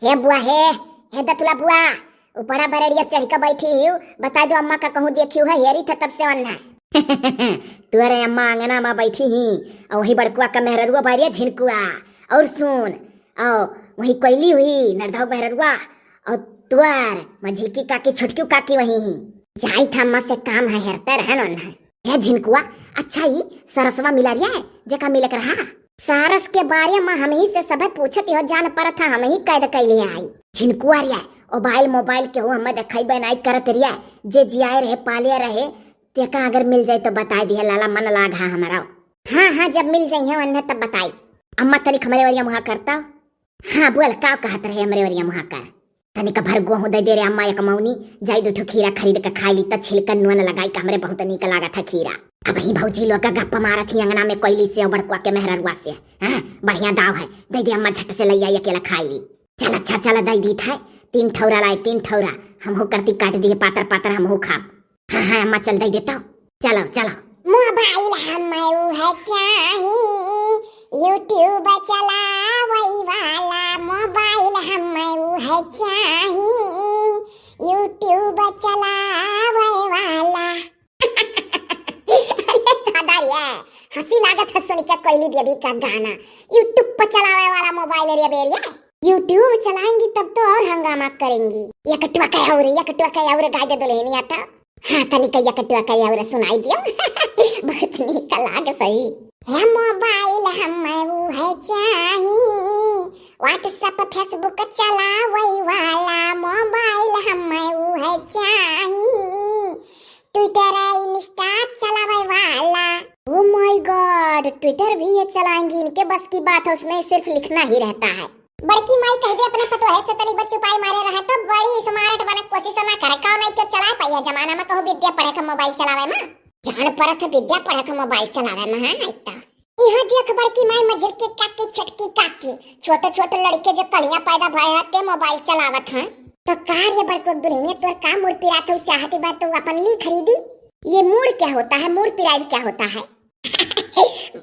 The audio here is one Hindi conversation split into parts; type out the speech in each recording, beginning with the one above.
हे बुआ हे दतुला बुआ ऊपरा बरड़िया चढ़ के बैठी हूँ। बता दो अम्मा का कहूँ देखी है हेरी था तब से वन्ना तुअरे अम्मा आंगना में बैठी ही और वही बड़कुआ का मेहरुआ बारिया झिनकुआ और सुन और वही कोयली हुई नरधव मेहरुआ और तुअर मझिलकी काकी छुटकी काकी वही ही जाई था अम्मा से काम है हेरते रहन वन्ना है झिनकुआ। अच्छा ही सरसवा मिला रिया है जेका मिलक रहा सारस के बारे में हम ही से सब पूछत हो जान पर था हम ही कैद कैले आई झिनकुआ रिया और मोबाइल के हो हम देखाई बनाई करत रिया जे जियाए रहे पाले रहे तेका अगर मिल जाए तो बता दिया लाला मन लागा हमारा। हाँ जब मिल जाइए वन्ने तब बताई अम्मा तनिक हमरे वरिया मुहा करता। हाँ बोल का कहत रहे हमरे वरिया मुहा कर तनिक भर गोहूं दे दे रे अम्मा एक मौनी जाई दो खीरा खरीद के खा ली त छिलकन नुन लगाई के हमरे बहुत नीक लागा था खीरा। अब ही भौजी लोग का गप्पा मारत ही अंगना में कोयली से बड़कुआ के मेहरुआ से। हाँ बढ़िया दाव है दे दे अम्मा झट से लैया अकेला खाई ली। चल अच्छा चल दई दी था 3 ठौरा लाए 3 ठौरा हम हो करती काट दिए पातर पातर हम हो खा। हाँ अम्मा चल दई देता चलो चलो। मोबाइल हमें है चाहिए यूट्यूब चलावई वाला मोबाइल हमें है चाहिए यूट्यूब चलावई वाला हंसी लागत है सुन के कोयली देवी का गाना यूट्यूब पर चलावे वाला मोबाइल रे बेरिया यूट्यूब चलाएंगी तब तो और हंगामा करेंगी। या कटवा का और गाय दे दो नहीं आता। हाँ तनिक या कटवा का और सुनाई दियो बहुत नीक लागे सही है मोबाइल हमें वो है चाहिए व्हाट्सएप फेसबुक चलावई वाला मोबाइल हमें वो है चाहिए ट्विटर इंस्टा चलावे वाला। ओ माय गॉड ट्विटर भी ये चलाएंगी इनके बस की बात है उसमें सिर्फ लिखना ही रहता है। बड़की माई कह दे अपने पतो है से तनी बच्चों पाई मारे रहा तो बड़ी स्मार्ट बने कोशिश ना करे का नहीं तो चला पाया जमाना में कहू विद्या पढ़े का मोबाइल चलावे में जान परत विद्या पढ़े का मोबाइल चलावे में। हां इतना इहां देख बड़की माई मझिल के काकी छटकी काकी छोटे छोटे लड़के जो कलियां पैदा भय हते मोबाइल चलावत हैं तो कार्य बड़को दुल्हने तोर का मूड पिरात हो चाहती बात तो अपन ली खरीदी। ये मूड क्या होता है मूड पिराई क्या होता है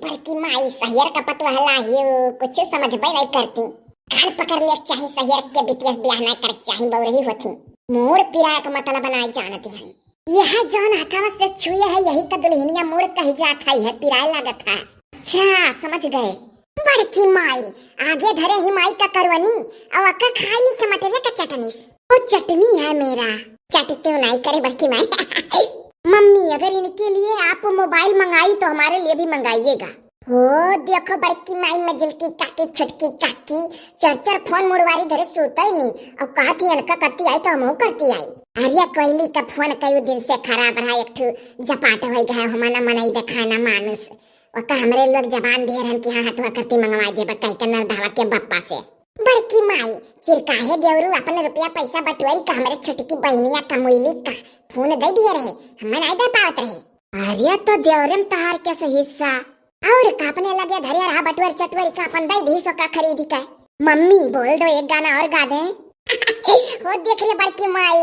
बड़की माई सहियर का पतवाला ही कुछ समझ में नहीं करती कान पकड़ ले चाहे सहियर के बीटीएस ब्याह नहीं कर चाहे बहु रही होती मूड पिराय का मतलब बनाई जानती है। यह जौन हथवा से छुए है यही तो दुल्हनिया मूड कही जात है पिराय लागत है। अच्छा समझ गए बड़की माई आगे धरे ही माई का करवनी और अक्का खाली टमाटर का चटनी वो चटनी है मेरा चटते नहीं करे बड़की माई मम्मी अगर इनके लिए आप मोबाइल मंगाई तो हमारे लिए भी मंगाइएगा। हो देखो बड़की माई मजिल की काकी छटकी काकी चर फोन मुड़वारी धरे सोता ही नहीं और कहा थी अनका करती आई तो हम करती आई। अरे कोयली का फोन कई दिन से खराब रहा एक ठू जपाट हो गया हमारा मनाई देखाना मानुस और हमरे लोग जबान दे रहन कि हाँ हथवा करती मंगवा दे कह के नरधावा के बप्पा से। बड़की माई चिरकाहे देवरू अपने रुपया पैसा बटवारी का हमारे छोटी बहनिया कमोइली का फोन दे दिए रहे हमें नहीं दे पावत रहे। अरे तो देवरम तहार के से हिस्सा और कापने लगे धरे रहा बटवर चटवरी का अपन दे दी सो का खरीदी का। मम्मी बोल दो एक गाना और गा दे हो देख रे बड़की माई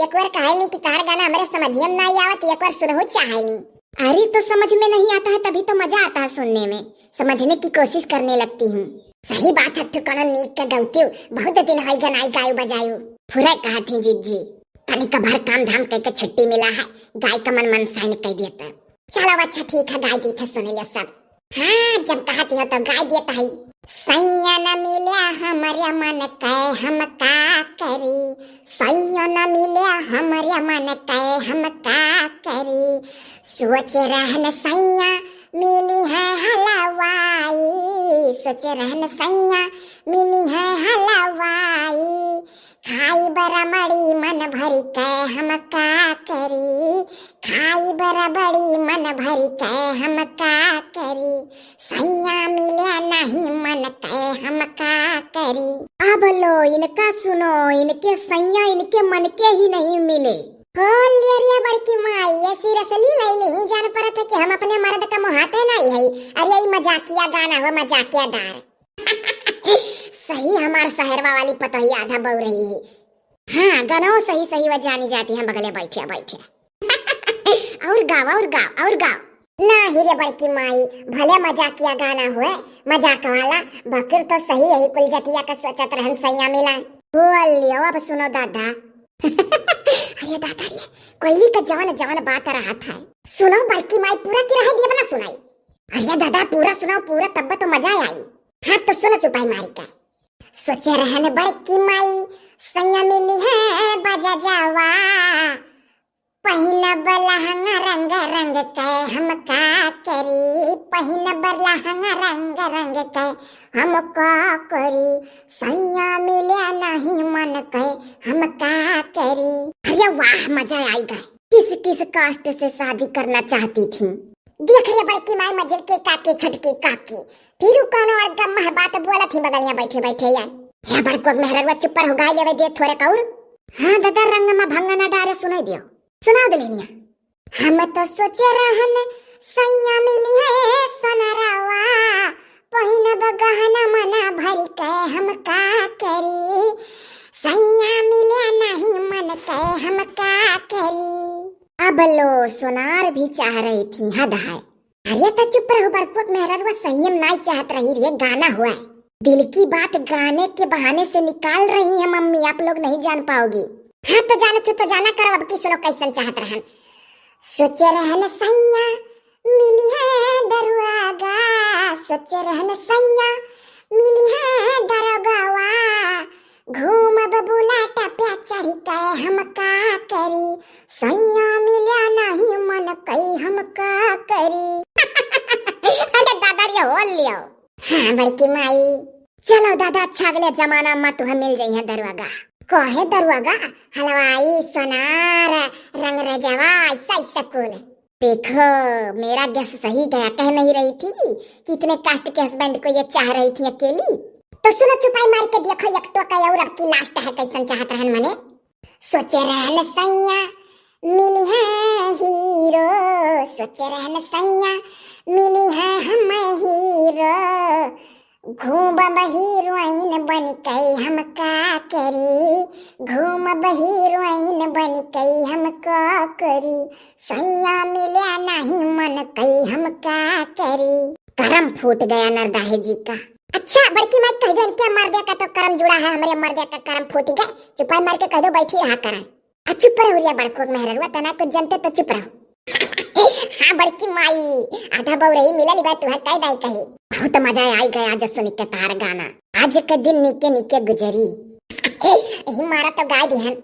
एक बार कहली कि तार गाना हमारे समझिए में नहीं आवत एक बार सुनहो चाहेली। अरे तो समझ में नहीं आता है तभी तो मजा आता है सुनने में समझने की कोशिश करने लगती हूँ। सही बात है ठिकाना नीक का गाउती बहुत दिन है गनाई गाय बजायू फुरा कहा थी जीजी तनी का भर काम धाम कह के छुट्टी मिला है गाय का मन साइन कह देता। चलो अच्छा ठीक है गाय दी थे सुन लिया सब। हाँ जब कहती हो तो गाय देता है सैया न मिले हमारे मन कह हम का करी सैया न मिले हमारे मन कह हम का करी सोच रहन सैया मिली है हलवाई सोच रहन सैया मिली है हलवाई खाई बरा बड़ी मन भरी के हम का करी खाई बरा बड़ी मन भरी के हम का करी सैया मिले नहीं मन के हम का करी। अब लो इनका सुनो इनके सैया इनके मन के ही नहीं मिले। बड़की माई ऐसी रसली लैली जान पर था कि हम अपने मर्द का मुहाते नहीं है। अरे ये मजाकिया गाना हो मजाकिया दार सही हमार शहरवा वाली पतोही आधा बउ रही है। हाँ गाना सही सही वह जानी जाती है बगले बैठिया बैठिया और गाओ और गाओ और गाओ। ना हीरे बड़की माई, भले मजाकिया गाना हुए, मजाक वाला, बकर तो सही यही कुल जतिया का सोचत रहन सैया मिला। बोल लियो अब सुनो दादा। अरे दादा रे, कोयली का जवान जवान बात रहा था। सुनो बड़की माई पूरा की रह दिया बना सुनाई। अरे दादा पूरा सुनाओ पूरा, तब तो मजा आई। हाँ तो सुनो चुपाई मारी का। सोचे रहन बड़की माई, सैया मिली है बजा जावा, पहिना बलहंगा रंग रंग के हम का करी, पहिना बलहंगा रंग रंग के हम का करी, सैया मिले नहीं मन के हम का करी। अरे वाह मजा आई गए। किस किस कास्ट से शादी करना चाहती थी? देख रही बड़की माई मजल के काके छटके काके, फिर कौनो और गम्मा बात बोला थी बगलिया बैठे बैठे या बड़को मेहरवा चुप हो गाय लेवे दे थोड़े कौर। हाँ दादा रंग में भंगा ना डारे सुनाई दियो, सुनाओ दलेनिया। हम तो सोचे रहन सैया मिली है सोनरावा, पहिना बगहना मना भरी के हम का करी, सैया मिले नहीं मन के हम का करी। अब लो सोनार भी चाह रही थी, हद है। अरे तो चुप रहो बड़कुक मेहरवा, संयम नहीं चाहत रही रे, गाना हुआ है। दिल की बात गाने के बहाने से निकाल रही है मम्मी, आप लोग नहीं जान पाओगी। हाँ तो जानो तो जाना करो, अब किस लोग कैसन चाहत रहन। सोचे रहन सैया मिली है दरुआगा, सोचे रहन सैया मिली है दरुआगा, घूम बबूला टप्या चढ़ी के हम का करी, सैया मिला नहीं मन कई हम का करी। अरे दादा रे हो लियो। हाँ बड़की माई चलो दादा, अच्छा अगले जमाना में तुम्हें मिल जाई है दरुआगा। कहे दरुआगा हलवाई सोनार रंग रजवा ऐसा ऐसा कुल। देखो मेरा गैस सही गया, कह नहीं रही थी कि इतने कास्ट के हस्बैंड को ये चाह रही थी अकेली। तो सुनो चुपाई मार के देखो एक टोका और अब की लास्ट है कैसन चाहत रहन मने। सोचे रहन सैया मिली है हीरो, सोचे रहन सैया मिली है हमें हीरो, घूम हीरोइन बन गई हम का करी, घूम हीरोइन बन गई हम का करी, सैया मिले नहीं मन कई हम का करी। करम फूट गया नरदाहे जी का। अच्छा बड़की माई कह दो क्या मर का तो करम जुड़ा है, हमारे मर का करम फूट गए। चुपाई मार के कह दो बैठी रहा करें। चुप रहो रिया बड़को मेहरवा, तना कुछ जनते तो चुप रहो। हाँ बड़की माई आधा बहु रही मिलल बात तुहे कह दाई कही। बहुत मजा आई गया आज सुन के तार गाना, आज के दिन निके निके गुजरी। मारा तो गाय दिहन।